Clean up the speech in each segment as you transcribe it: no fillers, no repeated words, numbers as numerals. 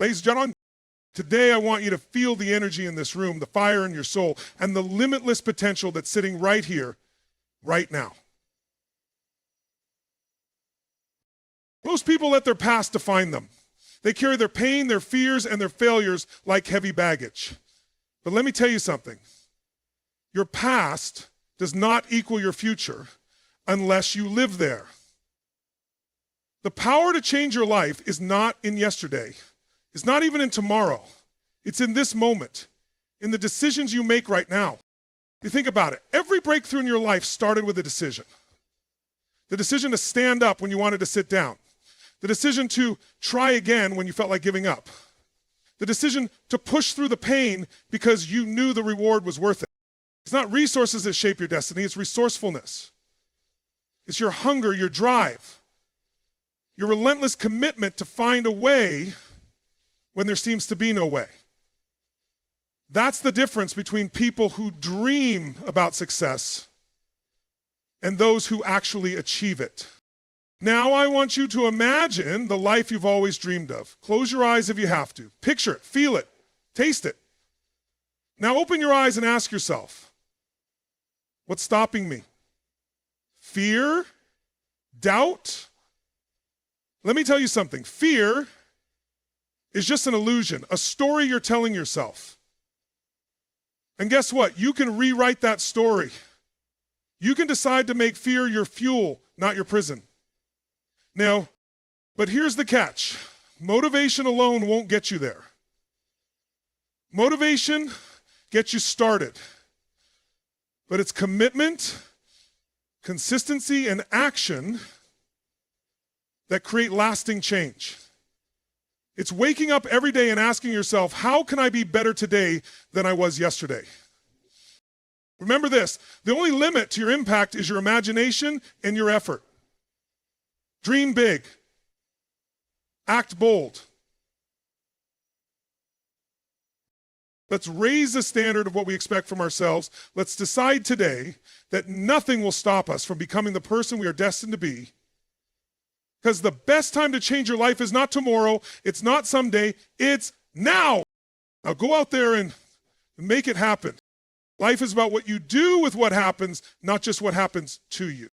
Ladies and gentlemen, today I want you to feel the energy in this room, the fire in your soul, and the limitless potential that's sitting right here, right now. Most people let their past define them. They carry their pain, their fears, and their failures like heavy baggage. But let me tell you something. Your past does not equal your future unless you live there. The power to change your life is not in yesterday. It's not even in tomorrow. It's in this moment, in the decisions you make right now. You think about it. Every breakthrough in your life started with a decision. The decision to stand up when you wanted to sit down. The decision to try again when you felt like giving up. The decision to push through the pain because you knew the reward was worth it. It's not resources that shape your destiny, it's resourcefulness. It's your hunger, your drive, your relentless commitment to find a way when there seems to be no way. That's the difference between people who dream about success and those who actually achieve it. Now I want you to imagine the life you've always dreamed of. Close your eyes if you have to. Picture it, feel it, taste it. Now open your eyes and ask yourself, what's stopping me? Fear? Doubt? Let me tell you something. Fear is just an illusion, a story you're telling yourself. And guess what? You can rewrite that story. You can decide to make fear your fuel, not your prison. Now, but here's the catch. Motivation alone won't get you there. Motivation gets you started. But it's commitment, consistency, and action that create lasting change. It's waking up every day and asking yourself, how can I be better today than I was yesterday? Remember this, the only limit to your impact is your imagination and your effort. Dream big. Act bold. Let's raise the standard of what we expect from ourselves. Let's decide today that nothing will stop us from becoming the person we are destined to be. Because the best time to change your life is not tomorrow, it's not someday, it's now. Now go out there and make it happen. Life is about what you do with what happens, not just what happens to you.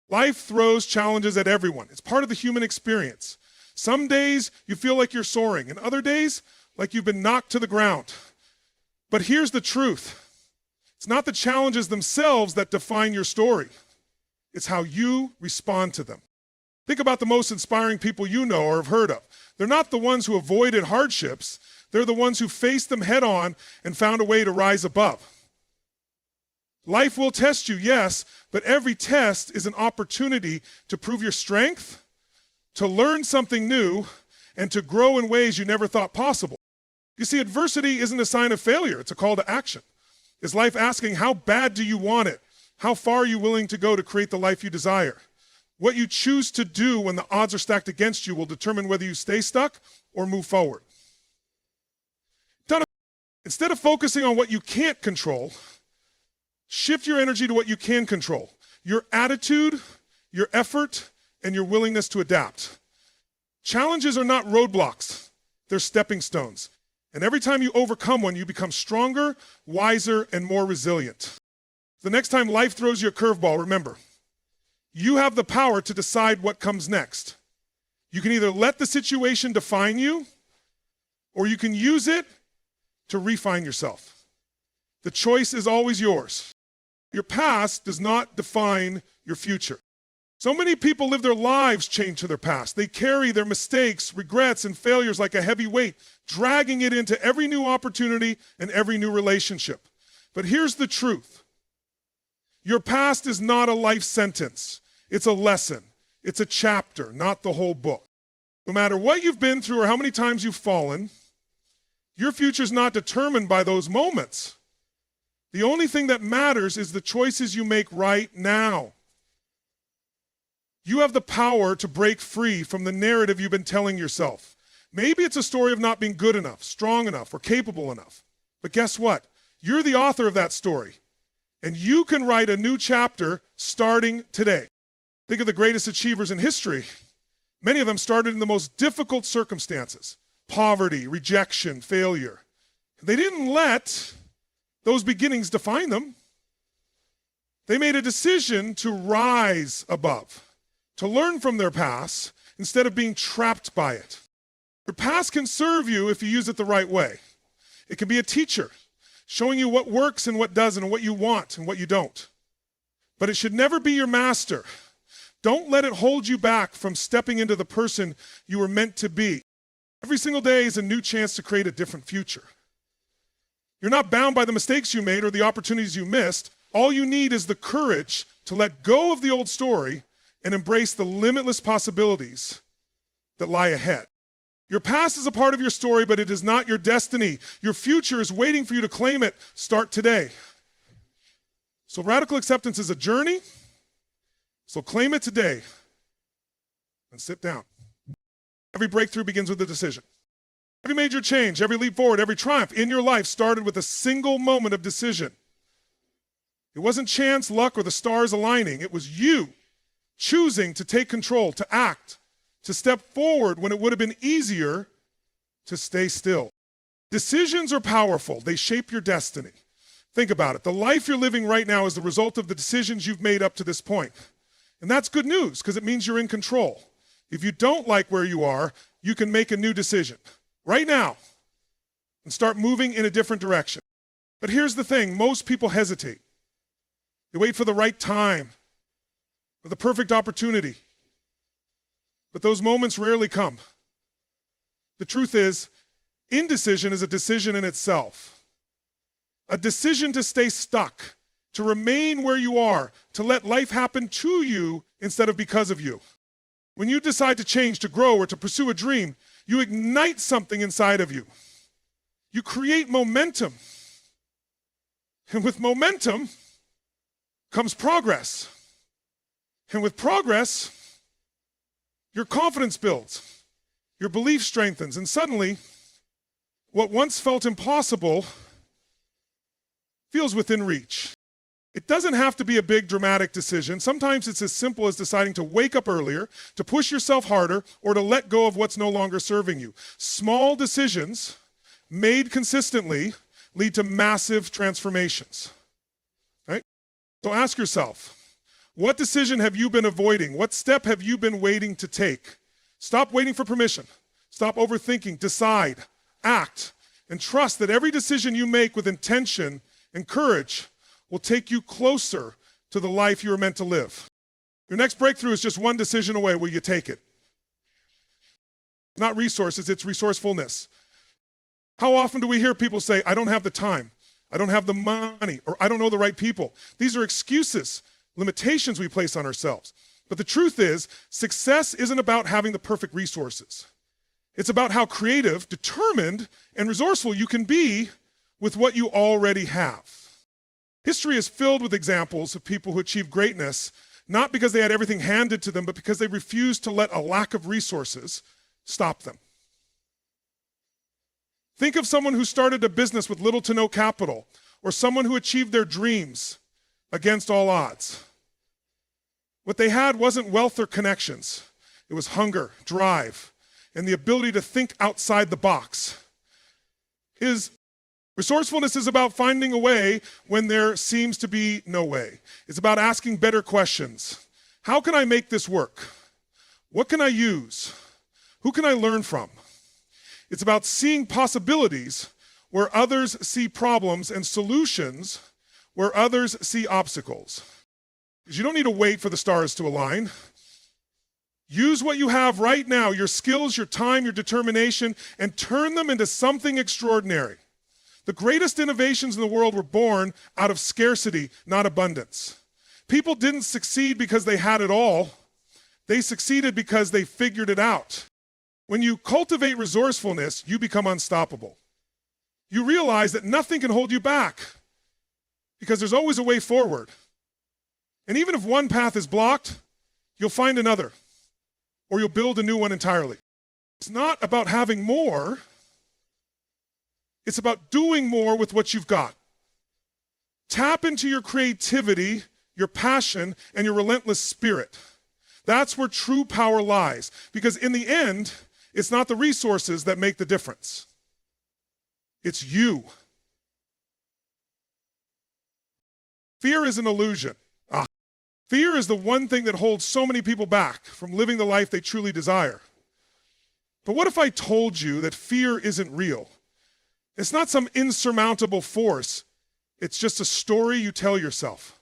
Life throws challenges at everyone. It's part of the human experience. Some days you feel like you're soaring, and other days like you've been knocked to the ground. But here's the truth. It's not the challenges themselves that define your story. It's how you respond to them. Think about the most inspiring people you know or have heard of. They're not the ones who avoided hardships. They're the ones who faced them head on and found a way to rise above. Life will test you, yes, but every test is an opportunity to prove your strength, to learn something new, and to grow in ways you never thought possible. You see, adversity isn't a sign of failure. It's a call to action. Is life asking, how bad do you want it? How far are you willing to go to create the life you desire? What you choose to do when the odds are stacked against you will determine whether you stay stuck or move forward. Instead of focusing on what you can't control, shift your energy to what you can control. Your attitude, your effort, and your willingness to adapt. Challenges are not roadblocks. They're stepping stones. And every time you overcome one, you become stronger, wiser, and more resilient. The next time life throws you a curveball, remember, you have the power to decide what comes next. You can either let the situation define you, or you can use it to refine yourself. The choice is always yours. Your past does not define your future. So many people live their lives chained to their past. They carry their mistakes, regrets, and failures like a heavy weight, dragging it into every new opportunity and every new relationship. But here's the truth. Your past is not a life sentence. It's a lesson. It's a chapter, not the whole book. No matter what you've been through or how many times you've fallen, your future is not determined by those moments. The only thing that matters is the choices you make right now. You have the power to break free from the narrative you've been telling yourself. Maybe it's a story of not being good enough, strong enough, or capable enough. But guess what? You're the author of that story. And you can write a new chapter starting today. Think of the greatest achievers in history. Many of them started in the most difficult circumstances. poverty, rejection, failure. They didn't let those beginnings define them. They made a decision to rise above, to learn from their past instead of being trapped by it. Your past can serve you if you use it the right way. It can be a teacher, showing you what works and what doesn't, and what you want and what you don't. But it should never be your master. Don't let it hold you back from stepping into the person you were meant to be. Every single day is a new chance to create a different future. You're not bound by the mistakes you made or the opportunities you missed. All you need is the courage to let go of the old story and embrace the limitless possibilities that lie ahead. Your past is a part of your story, but it is not your destiny. Your future is waiting for you to claim it. Start today. So radical acceptance is a journey. So claim it today and sit down. Every breakthrough begins with a decision. Every major change, every leap forward, every triumph in your life started with a single moment of decision. It wasn't chance, luck, or the stars aligning. It was you choosing to take control, to act, to step forward when it would have been easier to stay still. Decisions are powerful. They shape your destiny. Think about it. The life you're living right now is the result of the decisions you've made up to this point. And that's good news because it means you're in control. If you don't like where you are, you can make a new decision right now and start moving in a different direction. But here's the thing. Most people hesitate. They wait for the right time, for the perfect opportunity. But those moments rarely come. The truth is, indecision is a decision in itself. A decision to stay stuck, to remain where you are, to let life happen to you instead of because of you. When you decide to change, to grow, or to pursue a dream, you ignite something inside of you. You create momentum. And with momentum comes progress. And with progress, your confidence builds, your belief strengthens, and suddenly, what once felt impossible feels within reach. It doesn't have to be a big dramatic decision. Sometimes it's as simple as deciding to wake up earlier, to push yourself harder, or to let go of what's no longer serving you. Small decisions made consistently lead to massive transformations. Right? So ask yourself, what decision have you been avoiding? What step have you been waiting to take? Stop waiting for permission. Stop overthinking. Decide, act, and trust that every decision you make with intention and courage will take you closer to the life you were meant to live. Your next breakthrough is just one decision away. Will you take it? It's not resources, it's resourcefulness. How often do we hear people say, I don't have the time, I don't have the money, or I don't know the right people? These are excuses, limitations we place on ourselves. But the truth is, success isn't about having the perfect resources. It's about how creative, determined, and resourceful you can be with what you already have. History is filled with examples of people who achieved greatness, not because they had everything handed to them, but because they refused to let a lack of resources stop them. Think of someone who started a business with little to no capital, or someone who achieved their dreams against all odds. What they had wasn't wealth or connections. It was hunger, drive, and the ability to think outside the box. Resourcefulness is about finding a way when there seems to be no way. It's about asking better questions. How can I make this work? What can I use? Who can I learn from? It's about seeing possibilities where others see problems and solutions where others see obstacles. Because you don't need to wait for the stars to align. Use what you have right now, your skills, your time, your determination, and turn them into something extraordinary. The greatest innovations in the world were born out of scarcity, not abundance. People didn't succeed because they had it all. They succeeded because they figured it out. When you cultivate resourcefulness, you become unstoppable. You realize that nothing can hold you back because there's always a way forward. And even if one path is blocked, you'll find another, or you'll build a new one entirely. It's not about having more. It's about doing more with what you've got. Tap into your creativity, your passion, and your relentless spirit. That's where true power lies. Because in the end, It's not the resources that make the difference. It's you. Fear is an illusion. Fear is the one thing that holds so many people back from living the life they truly desire. But what if I told you that fear isn't real? It's not some insurmountable force. It's just a story you tell yourself.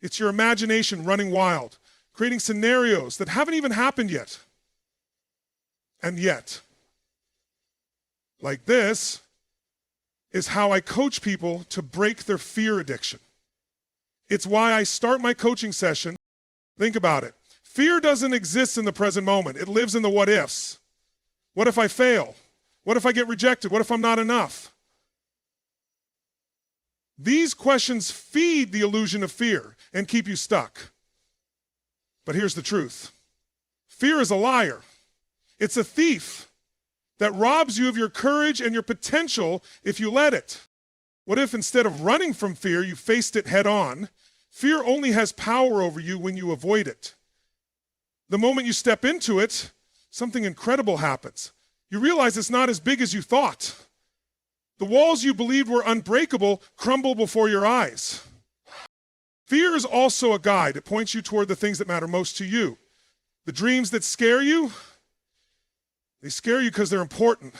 It's your imagination running wild, creating scenarios that haven't even happened yet. And yet, like this, is how I coach people to break their fear addiction. It's why I start my coaching session. Think about it. Fear doesn't exist in the present moment. It lives in the what ifs. What if I fail? What if I get rejected? What if I'm not enough? These questions feed the illusion of fear and keep you stuck. But here's the truth. Fear is a liar. It's a thief that robs you of your courage and your potential if you let it. What if instead of running from fear, you faced it head on? Fear only has power over you when you avoid it. The moment you step into it, something incredible happens. You realize it's not as big as you thought. The walls you believed were unbreakable crumble before your eyes. Fear is also a guide. It points you toward the things that matter most to you. The dreams that scare you, they scare you because they're important.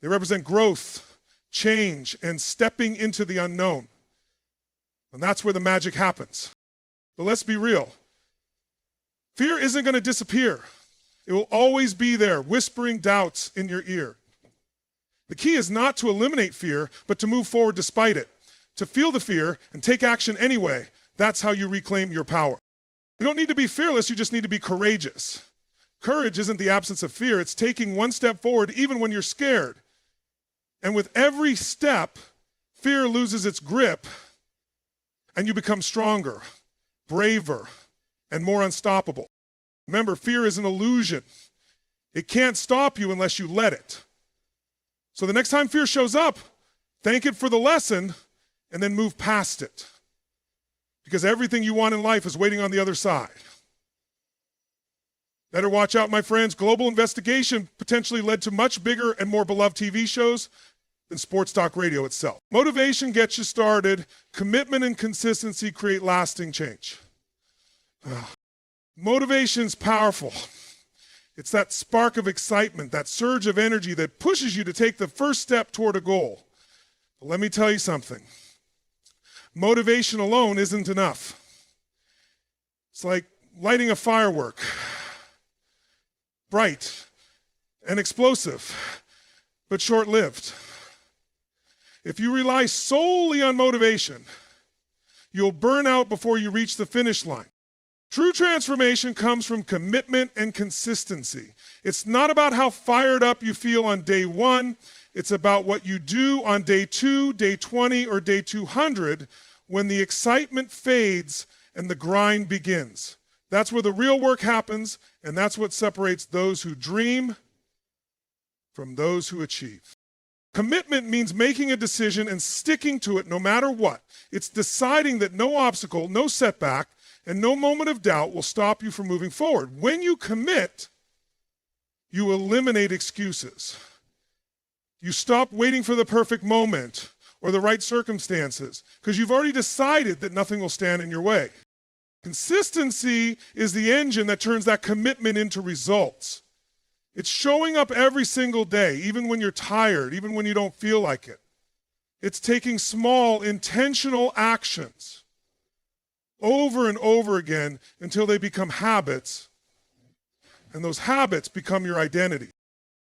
They represent growth, change, and stepping into the unknown. And that's where the magic happens. But let's be real. Fear isn't going to disappear. It will always be there, whispering doubts in your ear. The key is not to eliminate fear, but to move forward despite it. To feel the fear and take action anyway. That's how you reclaim your power. You don't need to be fearless, you just need to be courageous. Courage isn't the absence of fear, it's taking one step forward even when you're scared. And with every step, fear loses its grip and you become stronger, braver, and more unstoppable. Remember, fear is an illusion. It can't stop you unless you let it. So the next time fear shows up, thank it for the lesson and then move past it. Because everything you want in life is waiting on the other side. Better watch out, my friends. Global investigation potentially led to much bigger and more beloved TV shows than sports talk radio itself. Motivation gets you started. Commitment and consistency create lasting change. Motivation's powerful. It's that spark of excitement, that surge of energy that pushes you to take the first step toward a goal. But let me tell you something. Motivation alone isn't enough. It's like lighting a firework. Bright and explosive, but short-lived. If you rely solely on motivation, you'll burn out before you reach the finish line. True transformation comes from commitment and consistency. It's not about how fired up you feel on day one. It's about what you do on day 2, day 20, or day 200 when the excitement fades and the grind begins. That's where the real work happens, and that's what separates those who dream from those who achieve. Commitment means making a decision and sticking to it no matter what. It's deciding that no obstacle, no setback, and no moment of doubt will stop you from moving forward. When you commit, you eliminate excuses. You stop waiting for the perfect moment or the right circumstances because you've already decided that nothing will stand in your way. Consistency is the engine that turns that commitment into results. It's showing up every single day, even when you're tired, even when you don't feel like it. It's taking small, intentional actions over and over again until they become habits, and those habits become your identity.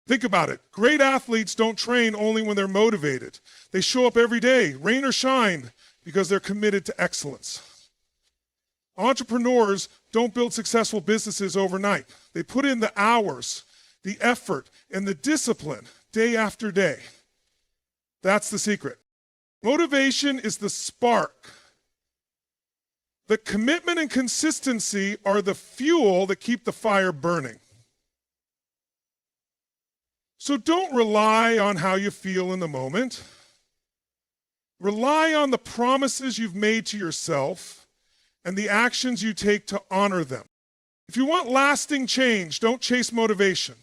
Think about it. Great athletes don't train only when they're motivated. They show up every day, rain or shine, because they're committed to excellence. Entrepreneurs don't build successful businesses overnight. They put in the hours, the effort, and the discipline day after day. That's the secret. Motivation is the spark. The commitment and consistency are the fuel that keep the fire burning. So don't rely on how you feel in the moment. Rely on the promises you've made to yourself and the actions you take to honor them. If you want lasting change, don't chase motivation.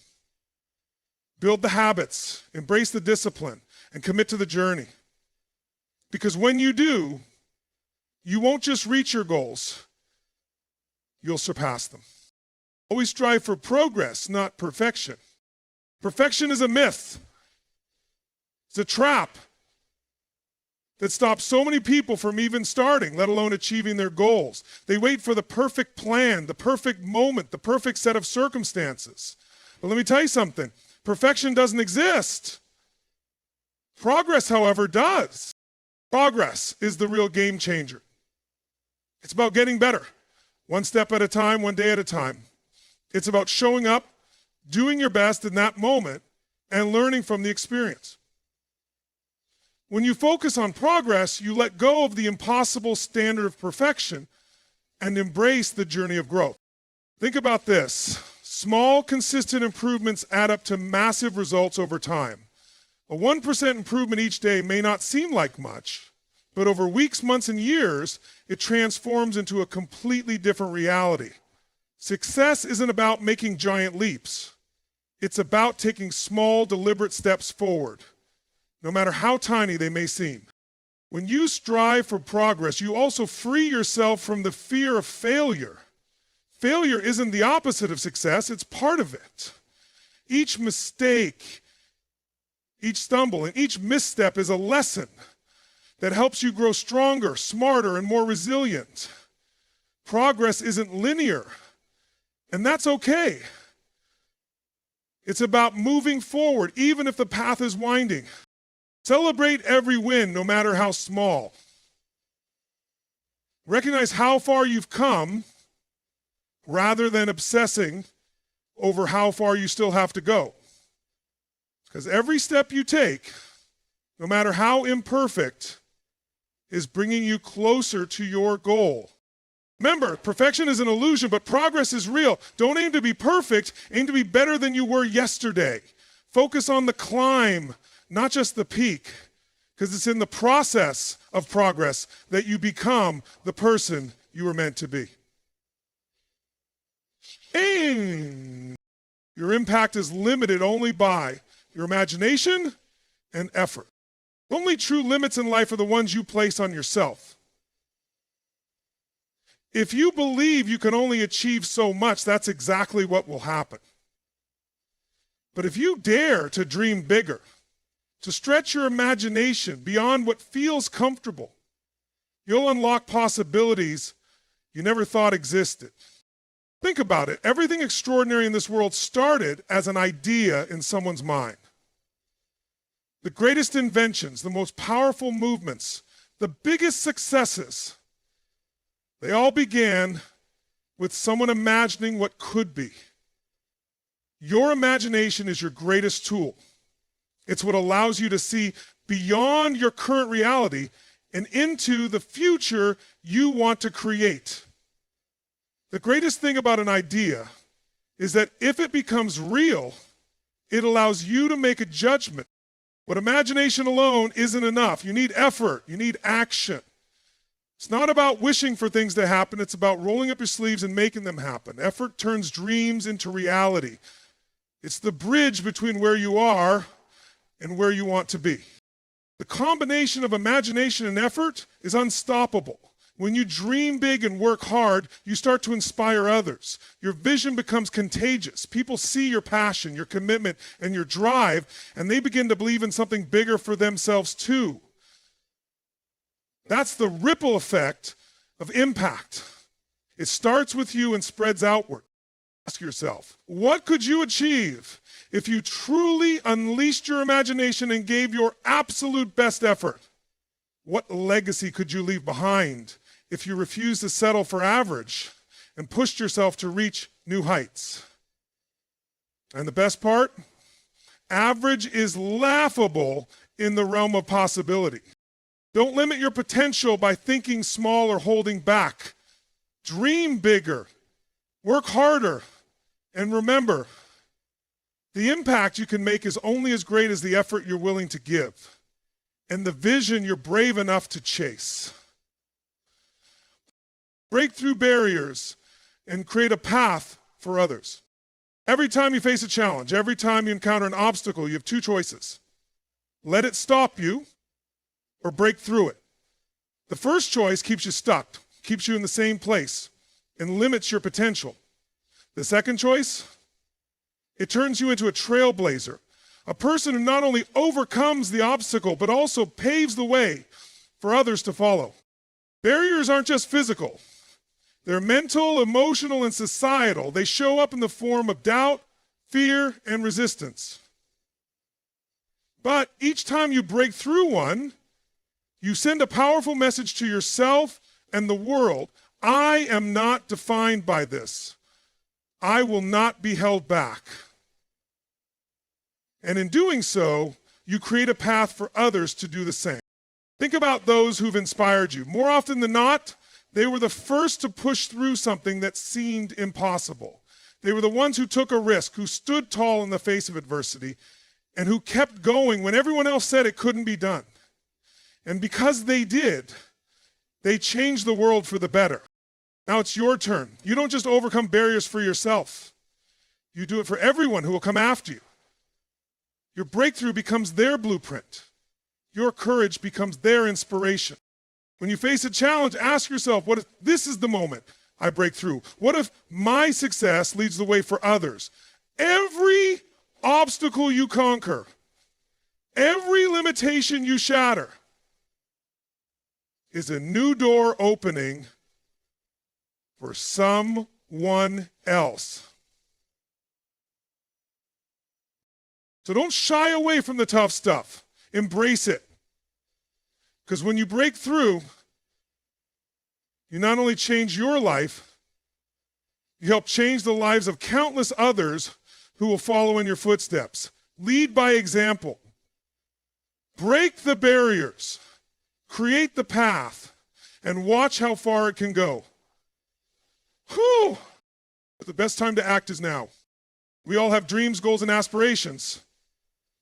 Build the habits, embrace the discipline, and commit to the journey. Because when you do, you won't just reach your goals, you'll surpass them. Always strive for progress, not perfection. Perfection is a myth. It's a trap that stops so many people from even starting, let alone achieving their goals. They wait for the perfect plan, the perfect moment, the perfect set of circumstances. But let me tell you something. Perfection doesn't exist. Progress, however, does. Progress is the real game changer. It's about getting better, one step at a time, one day at a time. It's about showing up, doing your best in that moment, and learning from the experience. When you focus on progress, you let go of the impossible standard of perfection and embrace the journey of growth. Think about this. Small, consistent improvements add up to massive results over time. A 1% improvement each day may not seem like much, but over weeks, months, and years, it transforms into a completely different reality. Success isn't about making giant leaps. It's about taking small, deliberate steps forward, no matter how tiny they may seem. When you strive for progress, you also free yourself from the fear of failure. Failure isn't the opposite of success, it's part of it. Each mistake, each stumble, and each misstep is a lesson that helps you grow stronger, smarter, and more resilient. Progress isn't linear, and that's okay. It's about moving forward, even if the path is winding. Celebrate every win, no matter how small. Recognize how far you've come rather than obsessing over how far you still have to go. Because every step you take, no matter how imperfect, is bringing you closer to your goal. Remember, perfection is an illusion, but progress is real. Don't aim to be perfect, aim to be better than you were yesterday. Focus on the climb, not just the peak, because it's in the process of progress that you become the person you were meant to be. And your impact is limited only by your imagination and effort. The only true limits in life are the ones you place on yourself. If you believe you can only achieve so much, that's exactly what will happen. But if you dare to dream bigger, to stretch your imagination beyond what feels comfortable, you'll unlock possibilities you never thought existed. Think about it. Everything extraordinary in this world started as an idea in someone's mind. The greatest inventions, the most powerful movements, the biggest successes, they all began with someone imagining what could be. Your imagination is your greatest tool. It's what allows you to see beyond your current reality and into the future you want to create. The greatest thing about an idea is that if it becomes real, it allows you to make a judgment. But imagination alone isn't enough. You need effort. You need action. It's not about wishing for things to happen. It's about rolling up your sleeves and making them happen. Effort turns dreams into reality. It's the bridge between where you are and where you want to be. The combination of imagination and effort is unstoppable. When you dream big and work hard, you start to inspire others. Your vision becomes contagious. People see your passion, your commitment, and your drive, and they begin to believe in something bigger for themselves too. That's the ripple effect of impact. It starts with you and spreads outward. Ask yourself, what could you achieve if you truly unleashed your imagination and gave your absolute best effort? What legacy could you leave behind if you refused to settle for average and pushed yourself to reach new heights? And the best part, average is laughable in the realm of possibility. Don't limit your potential by thinking small or holding back. Dream bigger, work harder, and remember, the impact you can make is only as great as the effort you're willing to give and the vision you're brave enough to chase. Break through barriers and create a path for others. Every time you face a challenge, every time you encounter an obstacle, you have two choices. Let it stop you or break through it. The first choice keeps you stuck, keeps you in the same place, and limits your potential. The second choice, it turns you into a trailblazer, a person who not only overcomes the obstacle, but also paves the way for others to follow. Barriers aren't just physical. They're mental, emotional, and societal. They show up in the form of doubt, fear, and resistance. But each time you break through one, you send a powerful message to yourself and the world. I am not defined by this. I will not be held back. And in doing so, you create a path for others to do the same. Think about those who've inspired you. More often than not, they were the first to push through something that seemed impossible. They were the ones who took a risk, who stood tall in the face of adversity, and who kept going when everyone else said it couldn't be done. And because they did, they changed the world for the better. Now it's your turn. You don't just overcome barriers for yourself. You do it for everyone who will come after you. Your breakthrough becomes their blueprint. Your courage becomes their inspiration. When you face a challenge, ask yourself, what if this is the moment I break through? What if my success leads the way for others? Every obstacle you conquer, every limitation you shatter, is a new door opening for someone else. So don't shy away from the tough stuff. Embrace it. Because when you break through, you not only change your life, you help change the lives of countless others who will follow in your footsteps. Lead by example. Break the barriers. Create the path. And watch how far it can go. Whew! The best time to act is now. We all have dreams, goals, and aspirations.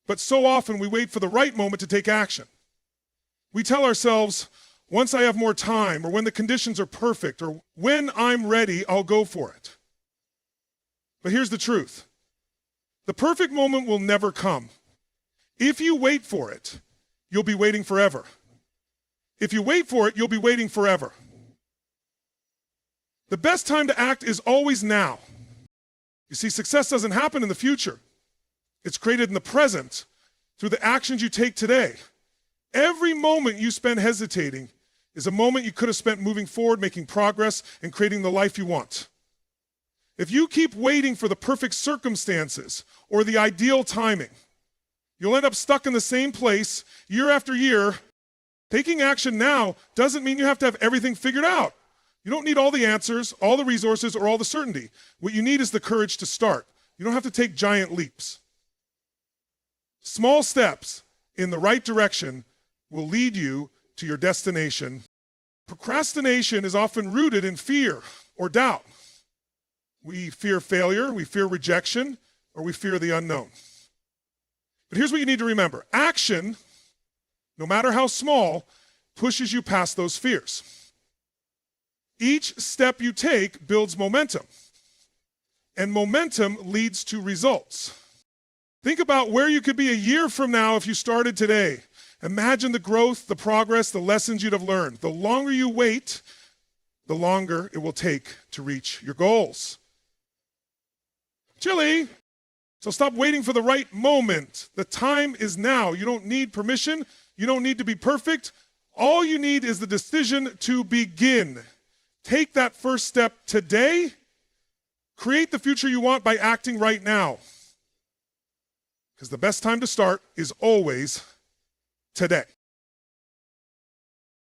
But so often we wait for the right moment to take action. We tell ourselves, once I have more time, or when the conditions are perfect, or when I'm ready, I'll go for it. But here's the truth. The perfect moment will never come. If you wait for it, you'll be waiting forever. If you wait for it, you'll be waiting forever. The best time to act is always now. You see, success doesn't happen in the future. It's created in the present through the actions you take today. Every moment you spend hesitating is a moment you could have spent moving forward, making progress, and creating the life you want. If you keep waiting for the perfect circumstances or the ideal timing, you'll end up stuck in the same place year after year. Taking action now doesn't mean you have to have everything figured out. You don't need all the answers, all the resources, or all the certainty. What you need is the courage to start. You don't have to take giant leaps. Small steps in the right direction will lead you to your destination. Procrastination is often rooted in fear or doubt. We fear failure, we fear rejection, or we fear the unknown. But here's what you need to remember. Action, no matter how small, pushes you past those fears. Each step you take builds momentum, and momentum leads to results. Think about where you could be a year from now if you started today. Imagine the growth, the progress, the lessons you'd have learned. The longer you wait, the longer it will take to reach your goals. Chili. So stop waiting for the right moment. The time is now. You don't need permission. You don't need to be perfect. All you need is the decision to begin. Take that first step today. Create the future you want by acting right now. Because the best time to start is always today.